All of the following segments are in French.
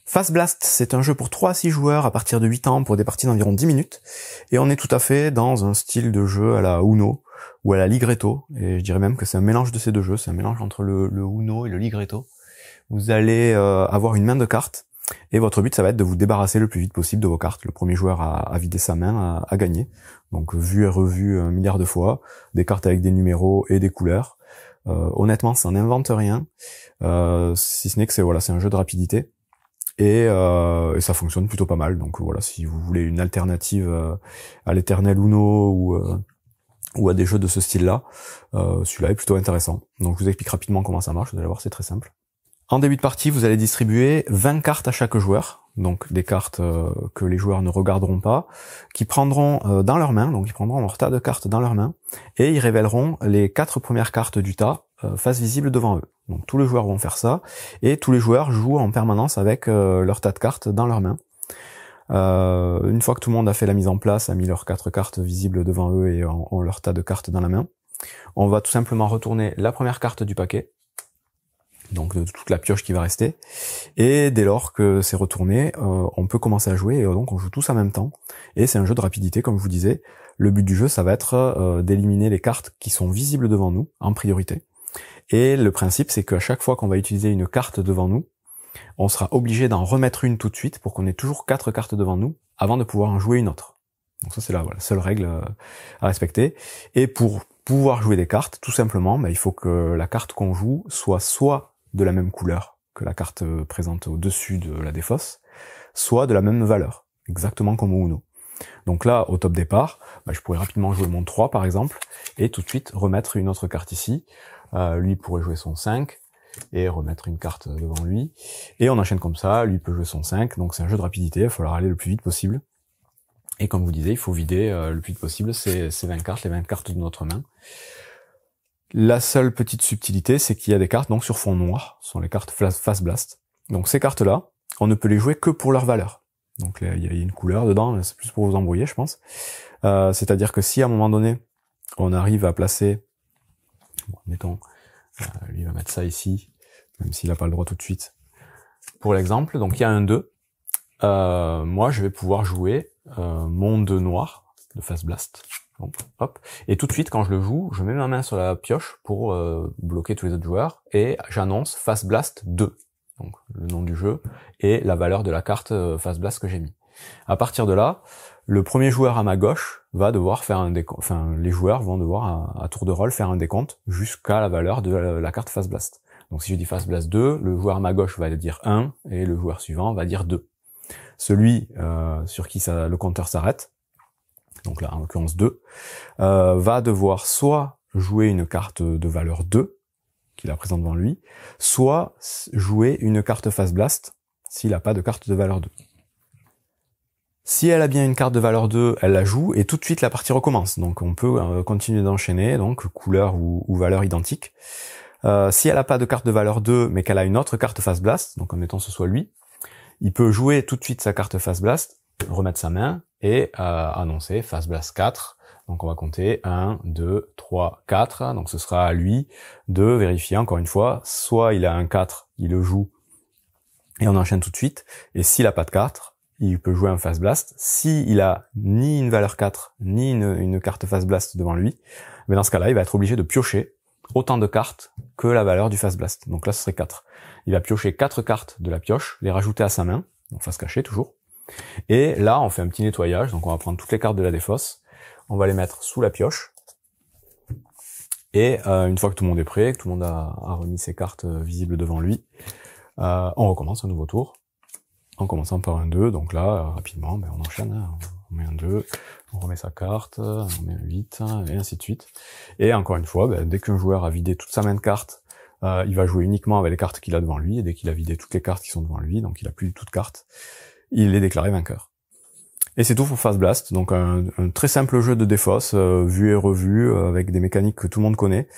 Fast Blast, c'est un jeu pour 3 à 6 joueurs à partir de 8 ans pour des parties d'environ 10 minutes. Et on est tout à fait dans un style de jeu à la Uno ou à la Ligretto. Et je dirais même que c'est un mélange de ces deux jeux. C'est un mélange entre le Uno et le Ligretto. Vous allez avoir une main de cartes. Et votre but, ça va être de vous débarrasser le plus vite possible de vos cartes. Le premier joueur à vider sa main a gagné. Donc vu et revu 1 milliard de fois. Des cartes avec des numéros et des couleurs. Honnêtement, ça n'invente rien. Si ce n'est que c'est un jeu de rapidité. Et ça fonctionne plutôt pas mal. Donc voilà, si vous voulez une alternative à l'éternel Uno ou à des jeux de ce style-là, celui-là est plutôt intéressant. Donc je vous explique rapidement comment ça marche, vous allez voir, c'est très simple. En début de partie, vous allez distribuer 20 cartes à chaque joueur, donc des cartes que les joueurs ne regarderont pas, qui prendront dans leurs mains, donc ils prendront leur tas de cartes dans leurs mains, et ils révéleront les 4 premières cartes du tas face visible devant eux. Donc tous les joueurs vont faire ça, et tous les joueurs jouent en permanence avec leur tas de cartes dans leurs mains. Une fois que tout le monde a fait la mise en place, a mis leurs 4 cartes visibles devant eux et ont leur tas de cartes dans la main, on va tout simplement retourner la première carte du paquet, donc de toute la pioche qui va rester, et dès lors que c'est retourné, on peut commencer à jouer, et donc on joue tous en même temps, et c'est un jeu de rapidité comme je vous disais. Le but du jeu, ça va être d'éliminer les cartes qui sont visibles devant nous, en priorité, et le principe c'est qu'à chaque fois qu'on va utiliser une carte devant nous, on sera obligé d'en remettre une tout de suite pour qu'on ait toujours 4 cartes devant nous, avant de pouvoir en jouer une autre. Donc ça c'est la seule règle à respecter, et pour pouvoir jouer des cartes, tout simplement, il faut que la carte qu'on joue soit de la même couleur que la carte présente au-dessus de la défausse, soit de la même valeur, exactement comme au Uno. Donc là, au top départ, je pourrais rapidement jouer mon 3 par exemple, et tout de suite remettre une autre carte ici. Lui pourrait jouer son 5, et remettre une carte devant lui, et on enchaîne comme ça, lui peut jouer son 5, donc c'est un jeu de rapidité, il va falloir aller le plus vite possible. Et comme je vous disais, il faut vider le plus vite possible ces 20 cartes, les 20 cartes de notre main. La seule petite subtilité, c'est qu'il y a des cartes donc sur fond noir, ce sont les cartes Fast Blast. Donc ces cartes-là, on ne peut les jouer que pour leur valeur. Donc il y a une couleur dedans, c'est plus pour vous embrouiller, je pense. C'est-à-dire que si à un moment donné, on arrive à placer, mettons, lui va mettre ça ici, même s'il n'a pas le droit tout de suite. Pour l'exemple, donc il y a un 2. Moi, je vais pouvoir jouer mon 2 noir de Fast Blast. Donc, hop. Et tout de suite, quand je le joue, je mets ma main sur la pioche pour bloquer tous les autres joueurs et j'annonce Fast Blast 2. Donc le nom du jeu et la valeur de la carte Fast Blast que j'ai mis. À partir de là, le premier joueur à ma gauche va devoir faire un décompte, les joueurs vont devoir à tour de rôle faire un décompte jusqu'à la valeur de la carte Fast Blast. Donc si je dis Fast Blast 2, le joueur à ma gauche va dire 1 et le joueur suivant va dire 2. Celui sur qui le compteur s'arrête, donc là en l'occurrence 2, va devoir soit jouer une carte de valeur 2, qu'il a présente devant lui, soit jouer une carte Fast Blast, s'il n'a pas de carte de valeur 2. Si elle a bien une carte de valeur 2, elle la joue, et tout de suite la partie recommence. Donc on peut continuer d'enchaîner, donc couleur ou valeur identique. Si elle n'a pas de carte de valeur 2, mais qu'elle a une autre carte Fast Blast, donc admettons ce soit lui, il peut jouer tout de suite sa carte Fast Blast, remettre sa main, et annoncer Fast Blast 4. Donc on va compter 1, 2, 3, 4. Donc ce sera à lui de vérifier encore une fois. Soit il a un 4, il le joue, et on enchaîne tout de suite. Et s'il a pas de 4, il peut jouer un Fast Blast. S'il a ni une valeur 4, ni une carte Fast Blast devant lui, mais dans ce cas-là, il va être obligé de piocher autant de cartes que la valeur du Fast Blast. Donc là, ce serait 4. Il va piocher 4 cartes de la pioche, les rajouter à sa main, donc face cachée toujours. Et là, on fait un petit nettoyage, donc on va prendre toutes les cartes de la défausse, on va les mettre sous la pioche, et une fois que tout le monde est prêt, que tout le monde a remis ses cartes visibles devant lui, on recommence un nouveau tour, en commençant par un 2, donc là, rapidement, on enchaîne, on met un 2, on remet sa carte, on met un 8, et ainsi de suite. Et encore une fois, dès qu'un joueur a vidé toute sa main de cartes, il va jouer uniquement avec les cartes qu'il a devant lui, et dès qu'il a vidé toutes les cartes qui sont devant lui, donc il a plus du tout de cartes, il est déclaré vainqueur. Et c'est tout pour Fast Blast, donc un très simple jeu de défausse, vu et revu, avec des mécaniques que tout le monde connaît,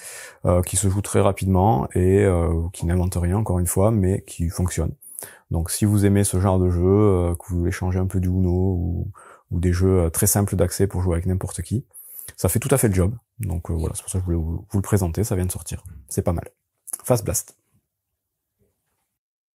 qui se joue très rapidement, et qui n'invente rien encore une fois, mais qui fonctionne. Donc si vous aimez ce genre de jeu, que vous voulez changer un peu du Uno, ou des jeux très simples d'accès pour jouer avec n'importe qui, ça fait tout à fait le job. Donc voilà, c'est pour ça que je voulais vous le présenter, ça vient de sortir. C'est pas mal. Fast Blast.